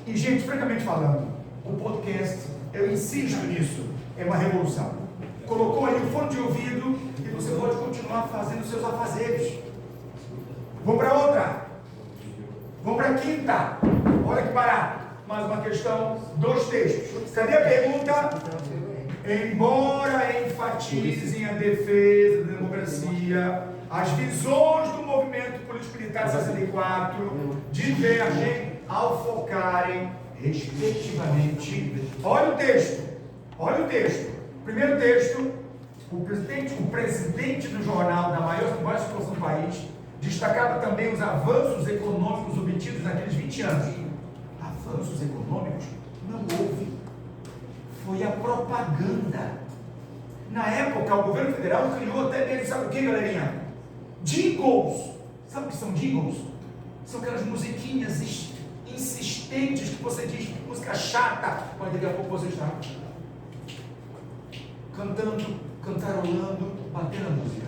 E, gente, francamente falando, o podcast, eu insisto nisso, é uma revolução. Colocou ali o fone de ouvido e você pode continuar fazendo seus afazeres. Vamos para outra. Vamos para a quinta. Olha que barato. Mais uma questão, 2 textos. Cadê a pergunta? Embora enfatizem a defesa da democracia, as visões do movimento político-militar de 64 divergem ao focarem, respectivamente. Olha o texto. Primeiro texto, o presidente do jornal da maior circulação do país destacava também os avanços econômicos obtidos naqueles 20 anos. Avanços econômicos? Não houve. Foi a propaganda. Na época, o governo federal criou até mesmo, sabe o que, galerinha? Jingles. Sabe o que são jingles? São aquelas musiquinhas insistentes que você diz, música chata, mas daqui a pouco você está cantando, cantarolando, batendo a música.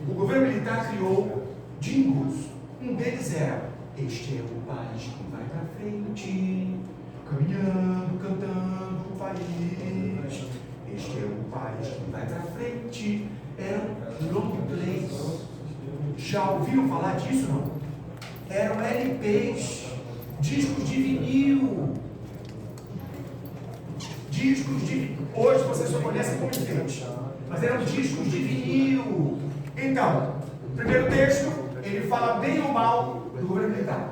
O governo militar criou jingles. Um deles era: este é o país que vai para frente, caminhando, cantando o país. Este é o país que vai para frente. Eram long plays. Já ouviram falar disso, não? Eram LPs, discos de vinil. Hoje vocês só conhecem como enfeite, mas eram discos de vinil. Então, primeiro texto, ele fala bem ou mal do governo militar.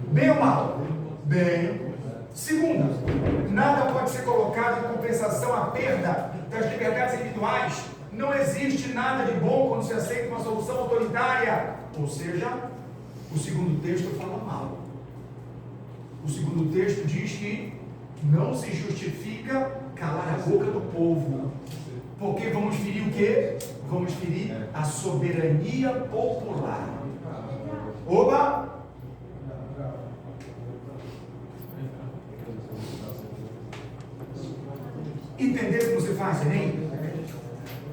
Bem ou mal? Bem. Segundo, nada pode ser colocado em compensação à perda das liberdades individuais. Não existe nada de bom quando se aceita uma solução autoritária. Ou seja, o segundo texto fala mal. O segundo texto diz que não se justifica calar a boca do povo. Porque vamos ferir o quê? Vamos ferir a soberania popular. Oba! Entender o que você faz, Enem?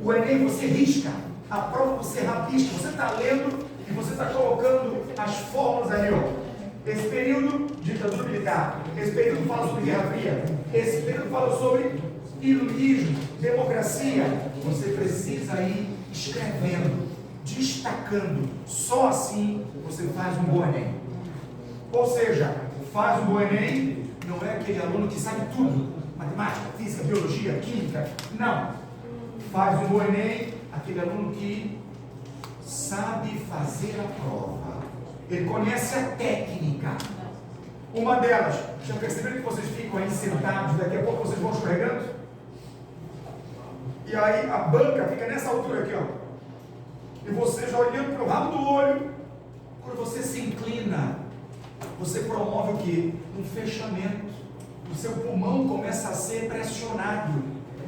O Enem você risca, a prova você rabisca, você está lendo e você está colocando as fórmulas ali, ó. Esse período, ditadura militar. Esse período fala sobre Guerra Fria. Esse período fala sobre iluminismo, democracia. Você precisa ir escrevendo, destacando. Só assim você faz um bom Enem. Ou seja, faz um bom Enem não é aquele aluno que sabe tudo. Matemática, física, biologia, química. Não. Faz um bom Enem aquele aluno que sabe fazer a prova. Ele conhece a técnica. Uma delas, já perceberam que vocês ficam aí sentados, daqui a pouco vocês vão escorregando? E aí a banca fica nessa altura aqui, ó. E você já olhando para o rabo do olho. Quando você se inclina, você promove o quê? Um fechamento. O seu pulmão começa a ser pressionado.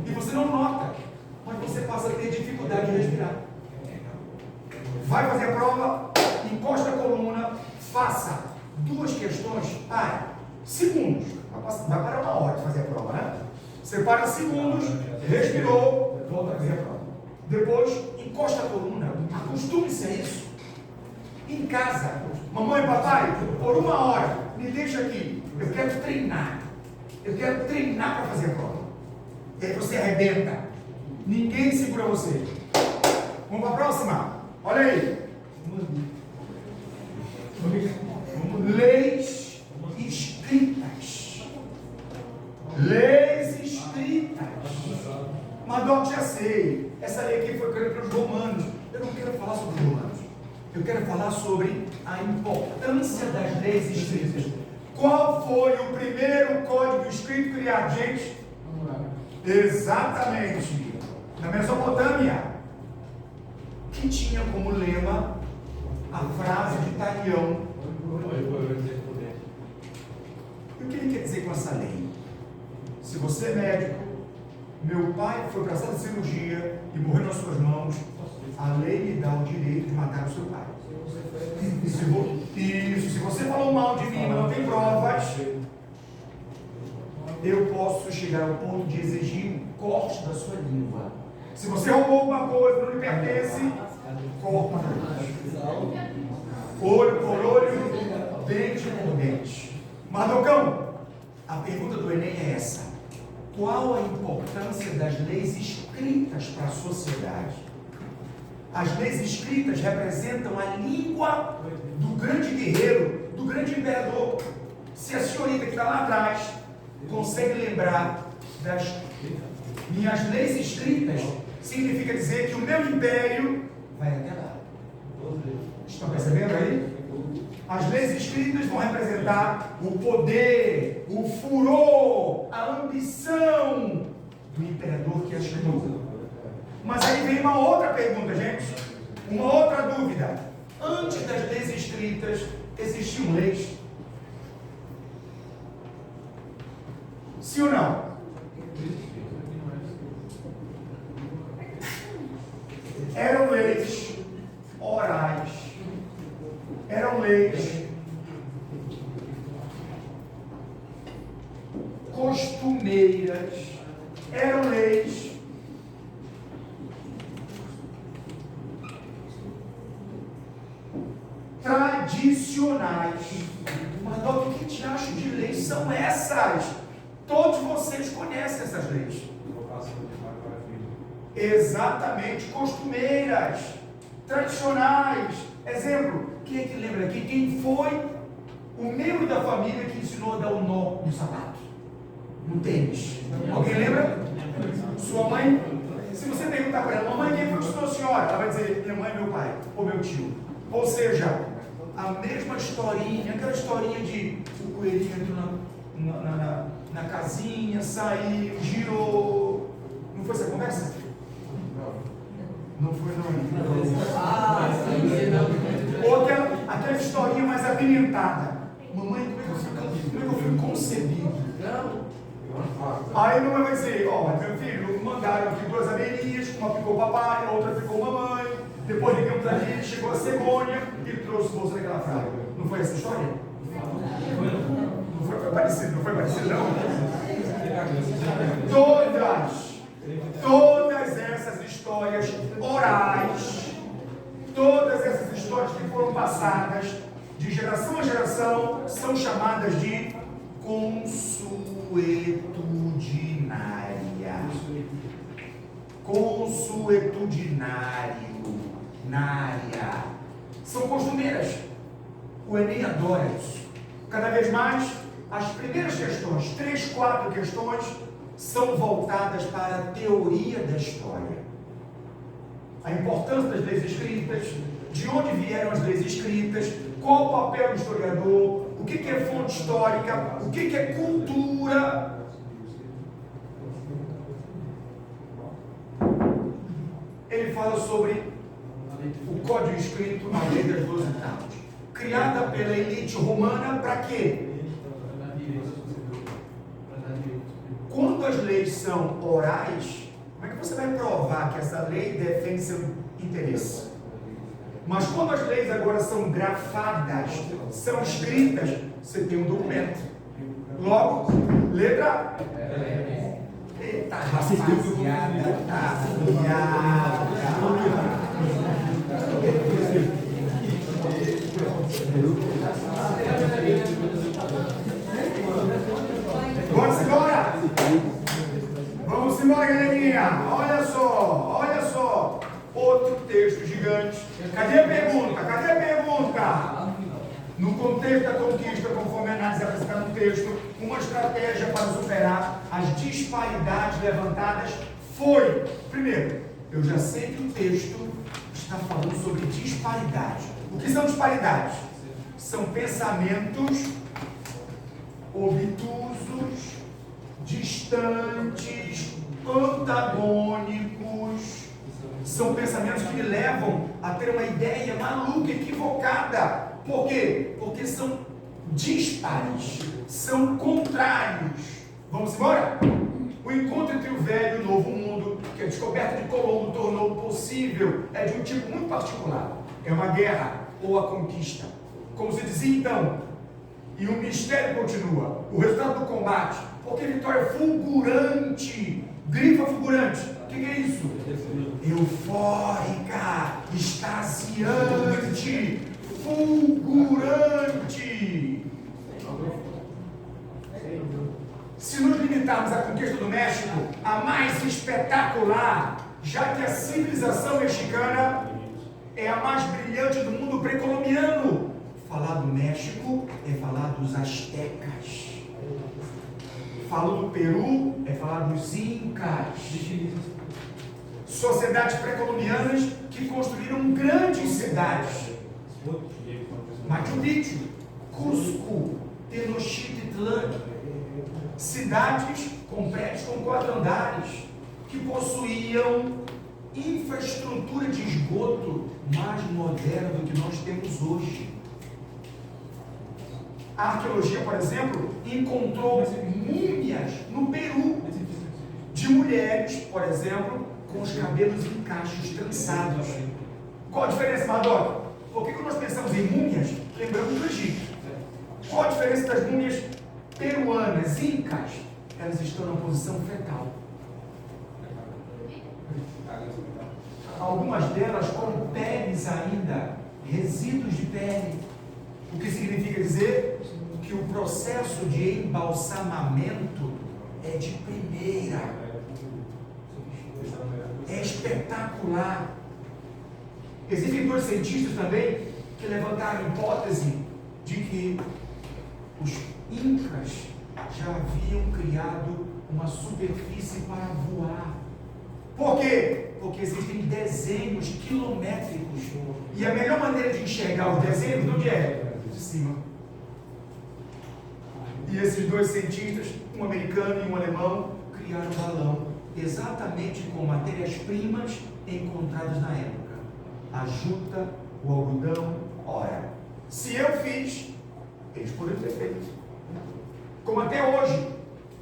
E você não nota, mas você passa a ter dificuldade de respirar. Vai fazer a prova, encosta a coluna, faça 2 questões, pare. Segundos. Vai parar 1 hora de fazer a prova, né? Você para segundos, respirou, volta a fazer a prova. Depois, encosta a coluna, acostume-se a isso. Em casa, mamãe e papai, por 1 hora, me deixa aqui. Eu quero treinar. Eu quero treinar para fazer a prova. E aí você arrebenta. Ninguém segura você. Vamos para a próxima. Olha aí. Leis escritas. Leis escritas. Madoc, já sei. Essa lei aqui foi criada pelos romanos. Eu não quero falar sobre os romanos. Eu quero falar sobre a importância das leis escritas. Qual foi o primeiro código escrito criado, gente? Exatamente. Na Mesopotâmia, que tinha como lema a frase de Talião. E o que ele quer dizer com essa lei? Se você é médico, meu pai foi para a sala de cirurgia e morreu nas suas mãos, a lei lhe dá o direito de matar o seu pai. Isso, se você falou mal de mim, mas não tem provas, eu posso chegar ao ponto de exigir um corte da sua língua. Se você roubou alguma coisa que não lhe pertence, corta. Olho por olho, dente por dente. Mardocão, a pergunta do Enem é essa: qual a importância das leis escritas para a sociedade? As leis escritas representam a língua do grande guerreiro, do grande imperador. Se a senhorita que está lá atrás consegue lembrar das minhas leis escritas, significa dizer que o meu império vai até lá. Estão percebendo aí? As leis escritas vão representar o poder, o furor, a ambição do imperador que as criou. Mas aí vem uma outra pergunta, gente. Uma outra dúvida. Antes das leis escritas, existiam leis? Sim ou não? Eram leis orais. Eram leis costumeiras. Eram leis tradicionais. Mas, doutor, que diacho de leis são essas? Todos vocês conhecem essas leis. Exatamente, costumeiras, tradicionais. Exemplo, quem é que lembra aqui? Quem foi o membro da família que ensinou a dar o nó no sapato? No tênis? Alguém lembra? Sua mãe? Se você perguntar para ela, mamãe, quem foi que ensinou a senhora? Ela vai dizer, minha mãe, meu pai, ou meu tio. Ou seja, a mesma historinha, aquela historinha de o coelhinho entrou na casinha, saiu, girou. Não foi essa conversa? Não foi, não. Ou aquela historinha mais apimentada. Mamãe, como é que eu fui concebido? Aí a mamãe vai dizer, ó, meu filho, mandaram aqui 2 abelhinhas, uma ficou papai, a outra ficou mamãe. Depois ligamos ali, chegou a cegonha e trouxe o bolso daquela fraga. Não foi essa história? Não foi parecido, não foi parecido, não? Todas essas histórias orais, todas essas histórias que foram passadas de geração a geração, são chamadas de consuetudinária. Consuetudinário. São costumeiras. O Enem adora isso. Cada vez mais, as primeiras questões, 3, 4 questões, são voltadas para a teoria da história. A importância das leis escritas, de onde vieram as leis escritas, qual o papel do historiador, o que é fonte histórica, o que é cultura. Ele fala sobre o Código Escrito, a Lei das 12 Tábuas, criada pela elite romana para quê? Quando as leis são orais, como é que você vai provar que essa lei defende seu interesse? Mas quando as leis agora são grafadas, são escritas, você tem um documento. Logo, letra. Eita, rapaziada, tá Vamos embora! Vamos embora, galerinha! Olha só! Outro texto gigante. Cadê a pergunta? No contexto da conquista, conforme a análise apresentada no texto, uma estratégia para superar as disparidades levantadas foi, primeiro, eu já sei que o texto está falando sobre disparidade. O que são disparidades? São pensamentos obtusos, distantes, antagônicos. São pensamentos que levam a ter uma ideia maluca, equivocada. Por quê? Porque são dispares, são contrários. Vamos embora? O encontro entre o velho e o novo mundo, que a descoberta de Colombo tornou possível, é de um tipo muito particular. É uma guerra ou a conquista. Como se dizia então, e o mistério continua. O resultado do combate, porque vitória fulgurante, grifa fulgurante. O que é isso? Eufórica, extasiante, fulgurante. Se nos limitarmos à conquista do México, a mais espetacular, já que a civilização mexicana é a mais brilhante do mundo pré-colombiano. Falar do México é falar dos astecas. Falar do Peru é falar dos incas. Sociedades pré-colombianas que construíram grandes cidades. Machu Picchu, Cusco, Tenochtitlan. Cidades com prédios com 4 andares, que possuíam infraestrutura de esgoto mais moderna do que nós temos hoje. A arqueologia, por exemplo, encontrou múmias no Peru de mulheres, por exemplo, com os cabelos em cachos trançados. Qual a diferença, Madoc? Por que nós pensamos em múmias? Lembramos do Egito. Qual a diferença das múmias peruanas, incas? Elas estão na posição fetal. Algumas delas com peles ainda, resíduos de pele. O que significa dizer que o processo de embalsamamento é de primeira. É espetacular. Existem 2 cientistas também que levantaram a hipótese de que os incas já haviam criado uma superfície para voar. Por quê? Porque existem desenhos quilométricos. E a melhor maneira de enxergar os desenhos, de onde é? De cima. E esses 2 cientistas, um americano e um alemão, criaram um balão exatamente com matérias-primas encontradas na época. A juta, o algodão, ora. Se eu fiz, eles poderiam ter feito. Como até hoje,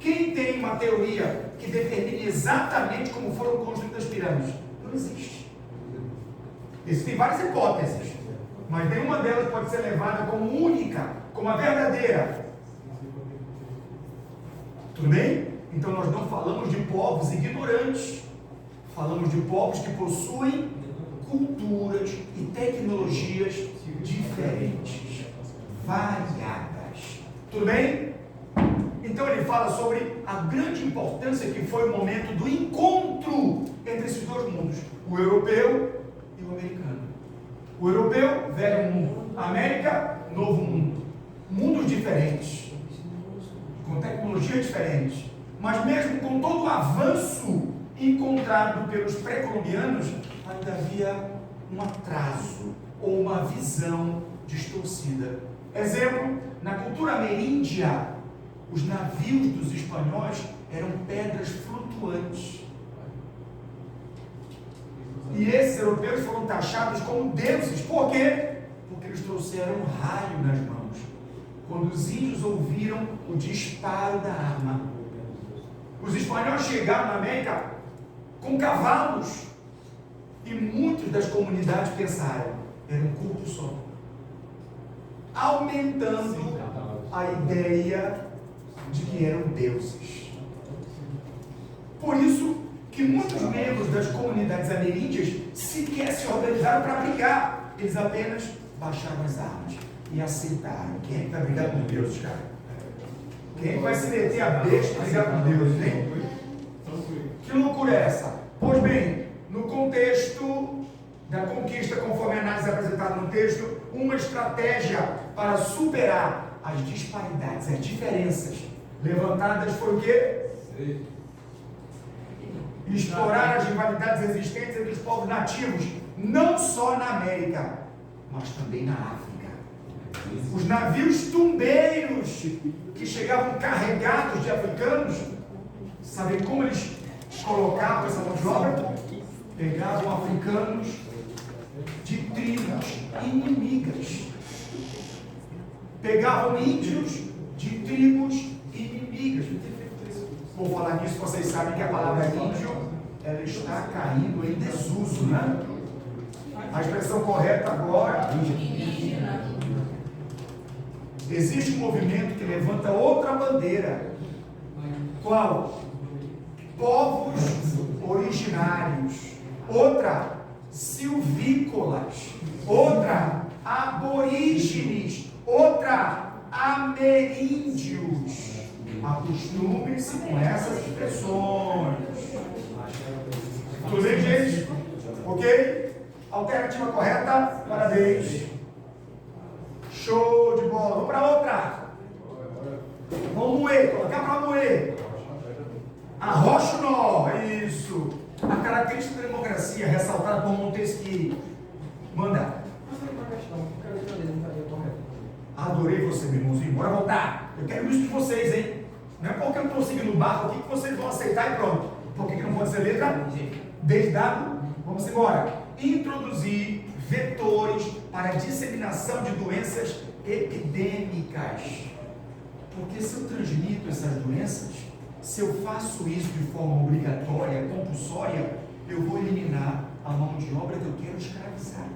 quem tem uma teoria que determine exatamente como foram construídas as pirâmides? Não existe. Existem várias hipóteses, mas nenhuma delas pode ser levada como única, como a verdadeira. Tudo bem? Então nós não falamos de povos ignorantes, falamos de povos que possuem culturas e tecnologias diferentes, variadas. Tudo bem? Então ele fala sobre a grande importância que foi o momento do encontro entre esses 2 mundos, o europeu e o americano. O europeu, velho mundo. A América, novo mundo. Mundos diferentes, com tecnologias diferentes. Mas mesmo com todo o avanço encontrado pelos pré-colombianos, ainda havia um atraso ou uma visão distorcida. Exemplo, na cultura ameríndia, os navios dos espanhóis eram pedras flutuantes. E esses europeus foram taxados como deuses. Por quê? Porque eles trouxeram um raio nas mãos. Quando os índios ouviram o disparo da arma. Os espanhóis chegaram na América com cavalos. E muitas das comunidades pensaram, era um culto só. Aumentando a ideia de que eram deuses. Por isso que muitos membros das comunidades ameríndias sequer se organizaram para brigar. Eles apenas baixaram as armas e aceitaram. Quem é que vai brigar com Deus, cara? Quem é que vai se meter a besta para brigar com Deus, hein? Que loucura é essa? Pois bem, no contexto da conquista, conforme a análise apresentada no texto, uma estratégia para superar as disparidades, as diferenças levantadas foi o quê? Explorar as rivalidades existentes entre os povos nativos, não só na América, mas também na África. Os navios tumbeiros que chegavam carregados de africanos, sabem como eles colocavam essa mão de obra? Pegavam africanos de tribos inimigas. Pegavam índios de tribos inimigas. Vou falar nisso, vocês sabem que a palavra índio, ela está caindo em desuso, né? A expressão correta agora, indígena. Existe um movimento que levanta outra bandeira. Qual? Povos originários. Outra, silvícolas. Outra, aborígenes. Outra, ameríndios. Acostumem-se com essas expressões. Tudo bem, gente? Ok? Alternativa correta? Parabéns. Show de bola. Vamos para outra. Vamos moer, colocar para moer. Arrocha o nó. Isso. A característica da democracia ressaltada por Montesquieu. Manda. Adorei você, meu irmãozinho. Bora voltar. Eu quero isso de vocês, hein? Não é porque eu estou seguindo o barco aqui que vocês vão aceitar e pronto. Por que não pode ser letra? Desde dado? Vamos embora. Introduzir vetores para a disseminação de doenças epidêmicas. Porque se eu transmito essas doenças, se eu faço isso de forma obrigatória, compulsória, eu vou eliminar a mão de obra que eu quero escravizar.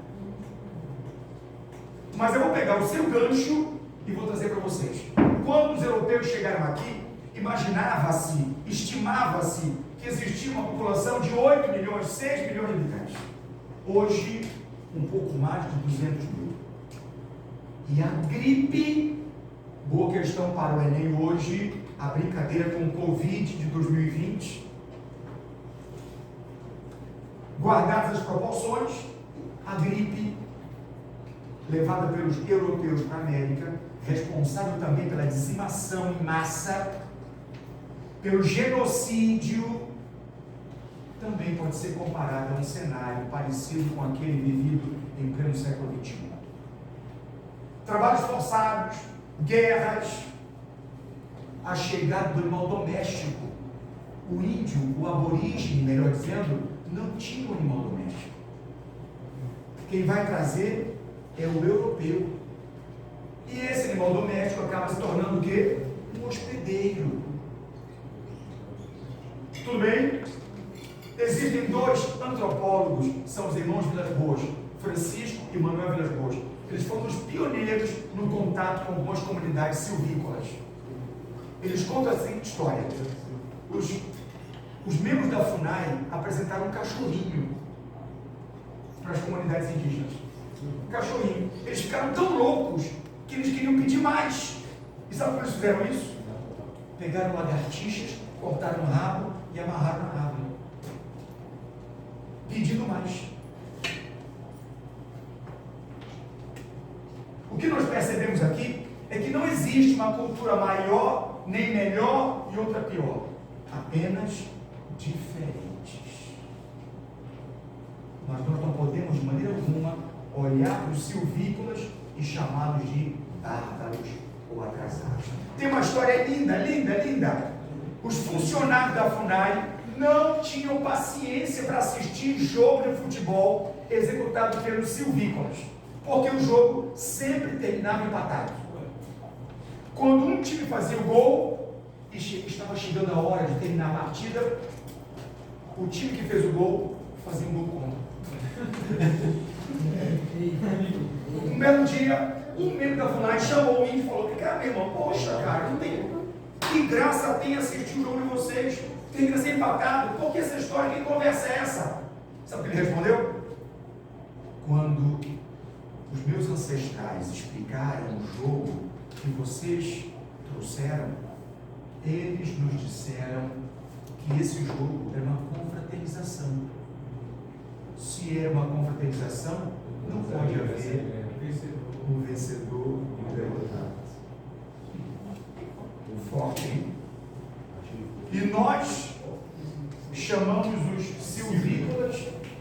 Mas eu vou pegar o seu gancho e vou trazer para vocês. Quando os europeus chegaram aqui, imaginava-se, estimava-se que existia uma população de 8 milhões, 6 milhões de habitantes. Hoje, um pouco mais de 200 mil. E a gripe, boa questão para o Enem hoje, a brincadeira com o Covid de 2020. Guardadas as proporções, a gripe, levada pelos europeus para a América, responsável também pela dizimação em massa, pelo genocídio, também pode ser comparada a um cenário parecido com aquele vivido em pleno século XXI. Trabalhos forçados, guerras, a chegada do animal doméstico. O índio, o aborígene, melhor dizendo, não tinha um animal doméstico. Quem vai trazer é o europeu. E esse animal doméstico acaba se tornando o quê? Um hospedeiro. Tudo bem? Existem dois antropólogos, são os irmãos Vilas-Boas, Francisco e Manuel Vilas-Boas. Eles foram os pioneiros no contato com algumas comunidades silvícolas. Eles contam a seguinte história. Os membros da FUNAI apresentaram um cachorrinho para as comunidades indígenas. Um cachorrinho. Eles ficaram tão loucos que eles queriam pedir mais. E sabe como eles fizeram isso? Pegaram lagartixas, cortaram o rabo e amarraram na árvore. Pedindo mais. O que nós percebemos aqui é que não existe uma cultura maior, nem melhor e outra pior. Apenas diferentes. Mas nós não podemos de maneira alguma olhar para os silvícolas e chamá-los de bárbaros ou atrasados. Tem uma história linda, linda, linda. Os funcionários da FUNAI não tinham paciência para assistir jogo de futebol executado pelos silvícolas, porque o jogo sempre terminava empatado. Quando um time fazia o gol e estava chegando a hora de terminar a partida, o time que fez o gol fazia um gol contra. Um belo dia, um membro da FUNAI chamou o índio e falou: cara, meu irmão, poxa, cara, não tem. Que graça tem assistir o jogo de vocês? Tem que ser empatado. Por que essa história? Que conversa é essa? Sabe o que ele respondeu? Quando os meus ancestrais explicaram o jogo que vocês trouxeram, eles nos disseram que esse jogo era uma confraternização. Se é uma confraternização, não pode haver um vencedor e um derrotado. Forte, hein? E nós chamamos os silvícolas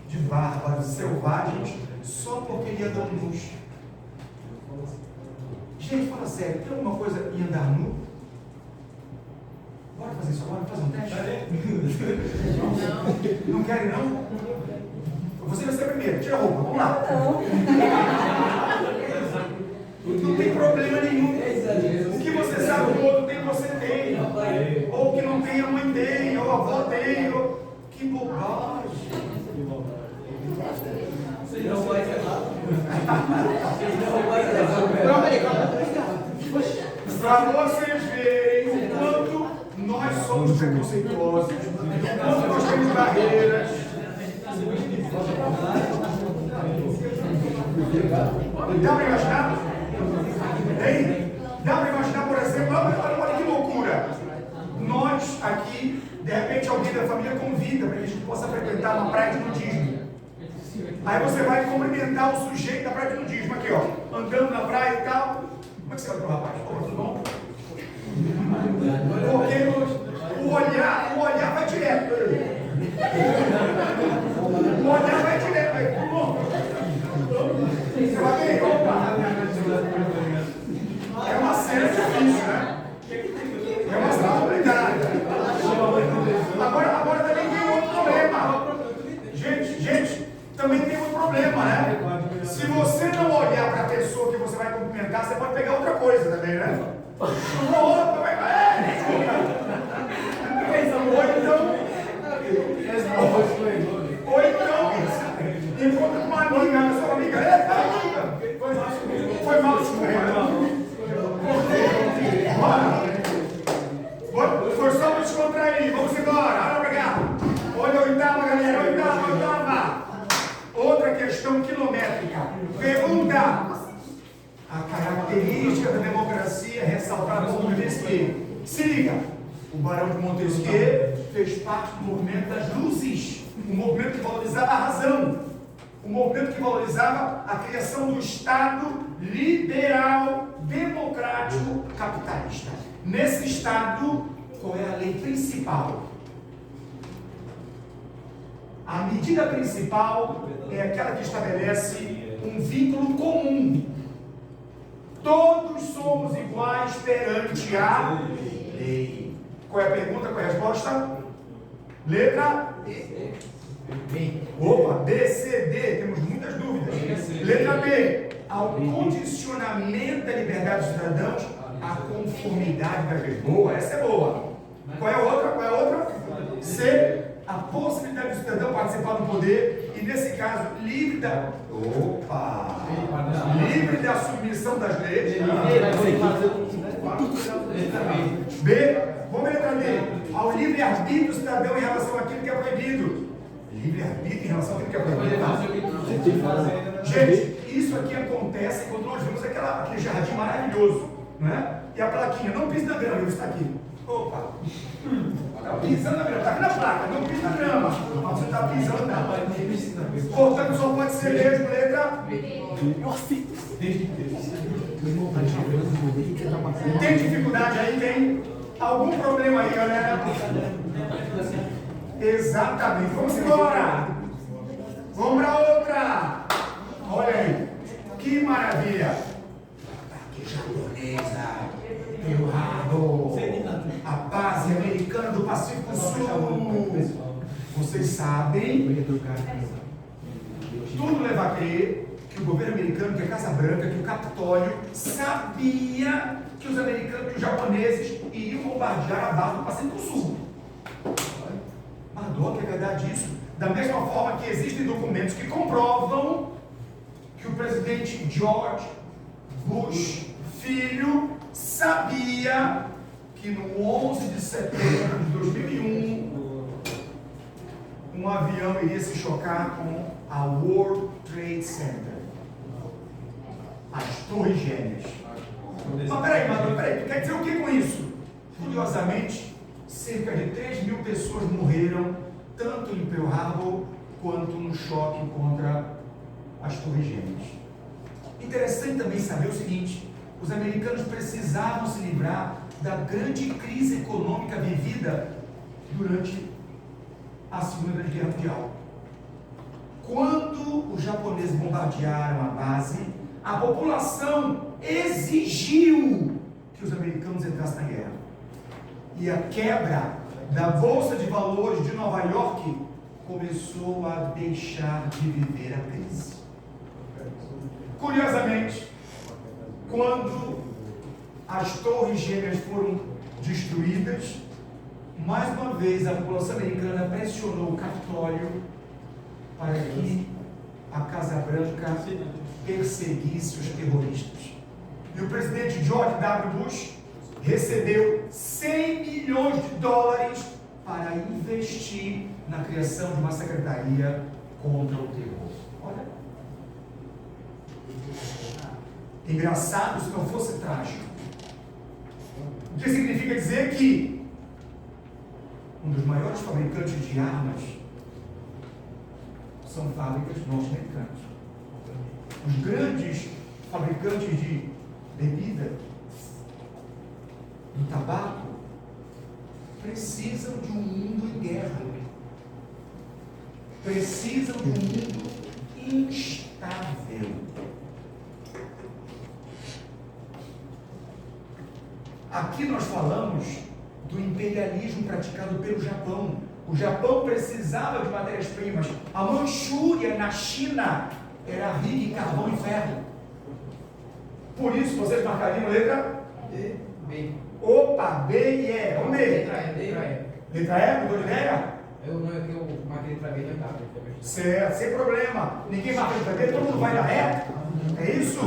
de bárbaros, selvagens, só porque ele anda nus. Gente, fala sério, tem alguma coisa em andar nu? Bora fazer isso agora? Fazer um teste? Não querem, não? Você vai ser a primeira, tira a roupa, vamos lá. Não tem problema nenhum. O que você sabe o outro tem, você tem. Ou o que não tem, a mãe tem, ou a avó tem. Que bobagem. Você não vai ser lá. Para vocês verem o quanto nós somos preconceituosos, o quanto nós temos barreiras. Dá para imaginar? Hein? Dá para imaginar, por exemplo, olha que loucura. possa frequentar uma praia de nudismo. Aí você vai cumprimentar o sujeito da praia de nudismo, aqui ó, andando na praia e tal. Como é que você vai pro rapaz? Ô, tudo bom? Porque o olhar vai direto. O olhar vai direto. Aí, tudo bom? Você vai ver, opa! É uma cena difícil, né? É uma cena complicada. Agora também tem outro problema. Gente, também tem outro problema, né? Se você não olhar para a pessoa que você vai cumprimentar, você pode pegar outra coisa também, né? Ou então, encontra com uma amiga, a sua amiga, foi mal, foi só para descontrair, vamos embora, olha pra cá. Olha a oitava, galera, oitava. Outra questão quilométrica. Pergunta: a característica da democracia é ressaltada por Montesquieu. Se liga, o Barão de Montesquieu fez parte do movimento das luzes, um movimento que valorizava a razão, um movimento que valorizava a criação do Estado liberal, democrático, capitalista. Nesse Estado, qual é a lei principal? A medida principal é aquela que estabelece um vínculo comum. Todos somos iguais perante a lei. Qual é a pergunta? Qual é a resposta? Letra B. Opa, B, C, D. Temos muitas dúvidas. Letra B. Ao condicionamento da liberdade dos cidadãos à conformidade das leis. Boa, essa é boa. Qual é a outra? Qual é a outra? C. A possibilidade do cidadão participar do poder e, nesse caso, livre da submissão das leis. B. Vamos letra D. Ao livre-arbítrio do cidadão em relação àquilo que é proibido. Livre-arbítrio em relação àquilo que é proibido. Gente, isso aqui acontece quando nós vemos aquele jardim maravilhoso, né? E a plaquinha, não pise na grama, está aqui. Opa! Está pisando na grama, está aqui na placa, não pisa na grama. Mas você está pisando na grama. Portanto, só pode ser mesmo letra B. Tem dificuldade aí? Tem algum problema aí, galera? Exatamente. Vamos embora. Vamos para outra. Olha aí. Que maravilha. Que japonesa. Meu rabo. A base americana do Pacífico Sul. Vocês sabem. Tudo leva a crer que o governo americano, que a Casa Branca, que o Capitólio sabia que os americanos, que os japoneses iriam bombardear a base do Pacífico Sul. Maduro, que é verdade isso? Da mesma forma que existem documentos que comprovam que o presidente George Bush, filho, sabia que no 11 de setembro de 2001, um avião iria se chocar com a World Trade Center. As Torres Gêmeas. Mas peraí, tu quer dizer o que com isso? Curiosamente, cerca de 3 mil pessoas morreram, tanto em Pearl Harbor, quanto no choque contra as Torres Gêmeas. Interessante também saber o seguinte: os americanos precisavam se livrar da grande crise econômica vivida durante a Segunda Guerra Mundial. Quando os japoneses bombardearam a base, a população exigiu que os americanos entrassem na guerra. E a quebra da Bolsa de Valores de Nova York começou a deixar de viver a crise. Curiosamente, quando as Torres Gêmeas foram destruídas, mais uma vez a população americana pressionou o Capitólio para que a Casa Branca perseguisse os terroristas. E o presidente George W. Bush recebeu 100 milhões de dólares para investir na criação de uma secretaria contra o terror. Olha. Engraçado se não fosse trágico. O que significa dizer que um dos maiores fabricantes de armas são fábricas norte-americanas. Os grandes fabricantes de bebida, do tabaco, precisam de um mundo em guerra. Precisam de um mundo instável. Aqui nós falamos do imperialismo praticado pelo Japão. O Japão precisava de matérias-primas. A Manchúria, na China, era rica em carvão e ferro. Por isso, vocês marcariam letra D, B. Opa, B e E. Vamos ver. Letra E. Letra E, mudou de ideia? Eu marquei letra B, não tá. Certo, sem problema. Ninguém marca letra B, todo mundo vai na E? É isso?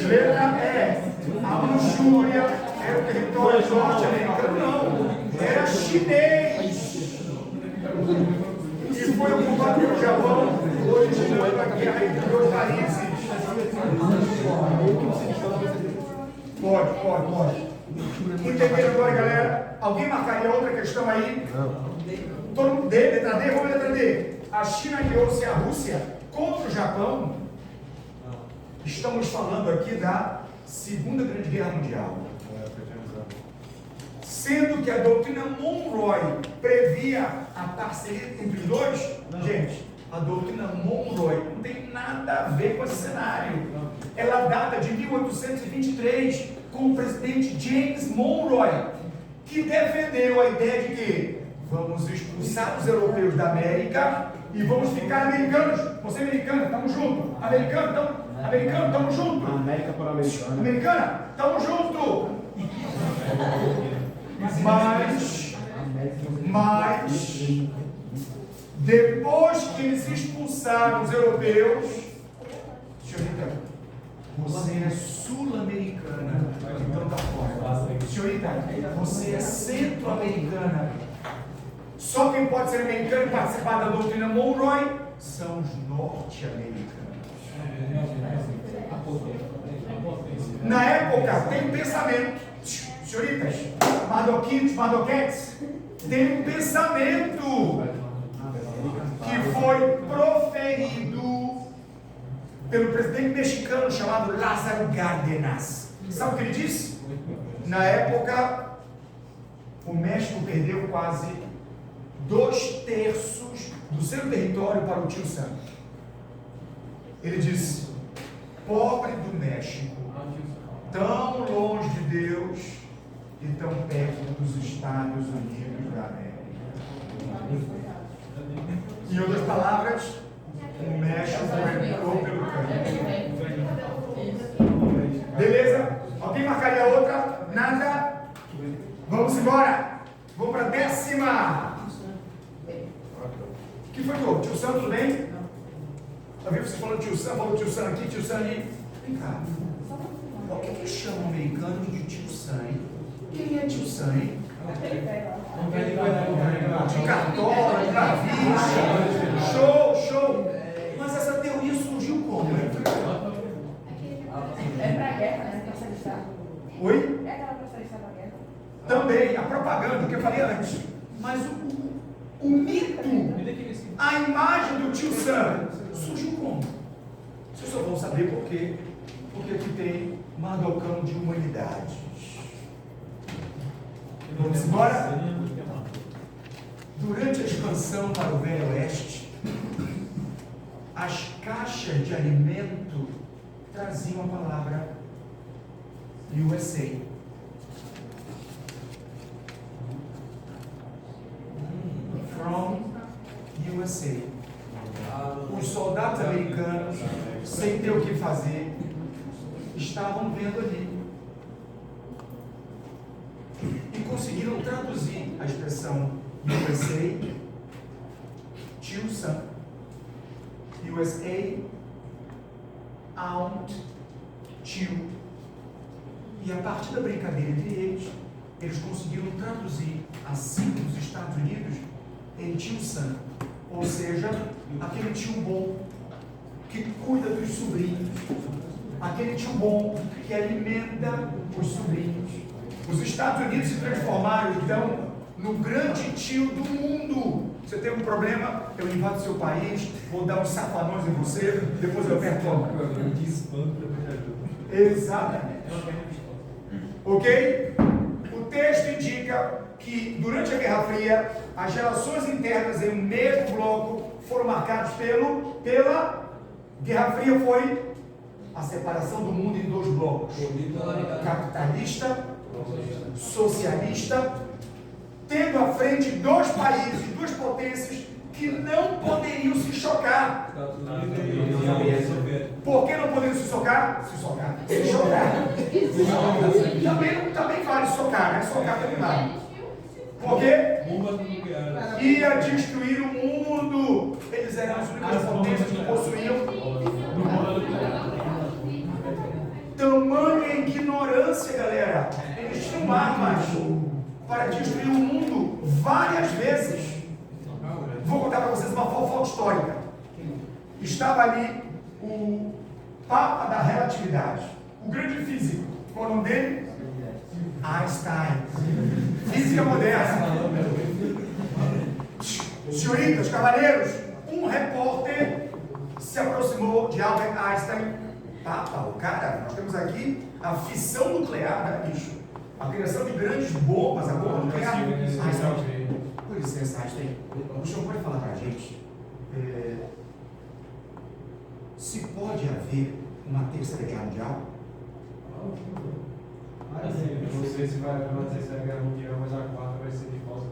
Letra E. A Manchúria era o território norte-americano, não. Era chinês. E foi ocupado pelo Japão, originando a guerra entre dois países. Pode. Entenderam agora, galera? Alguém marcaria outra questão aí? Todo mundo D, letra D, vamos ver letra D. A China aliou-se à Rússia contra o Japão. Estamos falando aqui da Segunda Grande Guerra Mundial. Sendo que a doutrina Monroe previa a parceria entre os dois, gente, a doutrina Monroe não tem nada a ver com esse cenário. Ela data de 1823 com o presidente James Monroe, que defendeu a ideia de que vamos expulsar os europeus da América e vamos ficar americanos. Você é americano, estamos juntos. Americano, estamos juntos. América por americana. Americana, estamos juntos. Mas, depois que eles expulsaram os europeus, senhorita, você é sul-americana, então tá fora. Senhorita, você é centro-americana. Só quem pode ser americano e participar da doutrina Monroe são os norte-americanos. Na época, tem um pensamento, senhoritas, mardoquetes, tem um pensamento que foi proferido pelo presidente mexicano chamado Lázaro Cárdenas. Sabe o que ele disse? Na época, o México perdeu quase 2/3 do seu território para o Tio Sam. Ele disse: pobre do México, tão longe de Deus e tão perto dos Estados Unidos da América. Em outras palavras, o México entrou pelo caminho. Beleza? Alguém marcaria outra? Nada? Vamos embora. Vamos para a 10ª. O que foi, Dô? Tio Sam, tudo bem? Eu vi você falando tio Sam, falou tio Sam aqui, tio Sam ali. Vem cá. Por que chamam o americano de tio Sam? Quem é tio Sam? De cartola, de navicha. Show. Mas essa teoria surgiu como? É pra guerra, né? Pra se alistar. Oi? É aquela pra se alistar pra guerra. Também, a propaganda, que eu falei antes. Mas o mito, a imagem do tio Sam surgiu como? Vocês só vão saber por quê. Porque aqui tem Mardocão de Humanidades. Vamos embora? Durante a expansão para o Velho Oeste, as caixas de alimento traziam a palavra USA. From USA. Os soldados americanos, sem ter o que fazer, estavam vendo ali. E conseguiram traduzir a expressão USA, Tio Sam. USA, Aunt, Tio. E a partir da brincadeira entre eles conseguiram traduzir a sigla dos Estados Unidos em Tio Sam. Ou seja, aquele tio bom que cuida dos sobrinhos, aquele tio bom que alimenta os sobrinhos. Os Estados Unidos se transformaram, então, no grande tio do mundo. Você tem um problema, eu invado seu país, vou dar uns safanões em você, depois eu performo. Exatamente. Ok? O texto indica que durante a Guerra Fria, as relações internas em um mesmo bloco foram marcadas pela Guerra Fria, foi a separação do mundo em dois blocos: capitalista, socialista, tendo à frente dois países, duas potências que não poderiam se chocar. Por que não poderiam se chocar? Se chocar. Também vale socar, né? Socar também vale. Por quê? Ia destruir o mundo. Eles eram as únicas potências que possuíam. Tamanha ignorância, galera. Eles tinham armas para destruir o mundo várias vezes. Vou contar para vocês uma fofoca histórica. Estava ali o Papa da Relatividade, o grande físico. Qual é o nome dele? Einstein. Física moderna. Senhoritas, cavaleiros, um repórter se aproximou de Albert Einstein. Papa, o cara, nós temos aqui a fissão nuclear, né, bicho? A criação de grandes bombas, a bomba nuclear. Einstein, por licença, Einstein, o senhor pode falar para a gente se pode haver uma terceira guerra mundial? Não sei se vai haver uma terceira guerra mundial, mas a quarta vai ser de falsa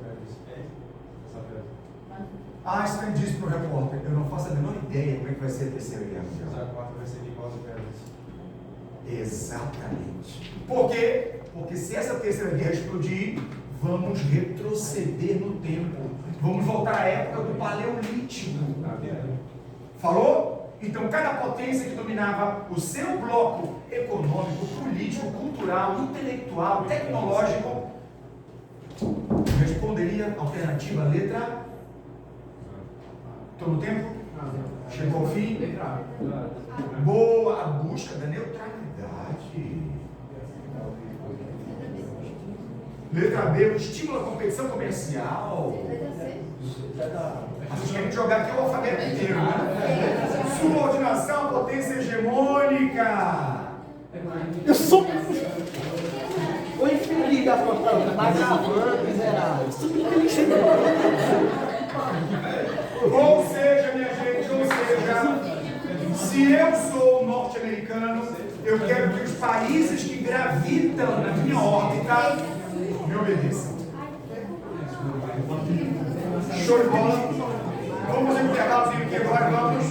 Einstein disse para o repórter: eu não faço a menor ideia como é que vai ser a terceira guerra mundial. Mas a quarta vai ser de falsa. Exatamente. Por quê? Porque se essa terceira guerra explodir, vamos retroceder no tempo. Vamos voltar à época do Paleolítico. Falou? Então, cada potência que dominava o seu bloco econômico, político, cultural, intelectual, tecnológico, responderia a alternativa letra. Estou no tempo? Chegou ao fim? Boa, a busca da neutralidade. Letra B, o estímulo à competição comercial. Vocês querem jogar aqui o alfabeto inteiro, né? Subordinação à potência hegemônica. Eu sou. O infeliz da plataforma, tá gravando, miserável. Ou seja, minha gente, se eu sou norte-americano, eu quero que os países que gravitam na minha órbita me obedeçam. Show de bola? Vamos intervalos aqui agora, vamos.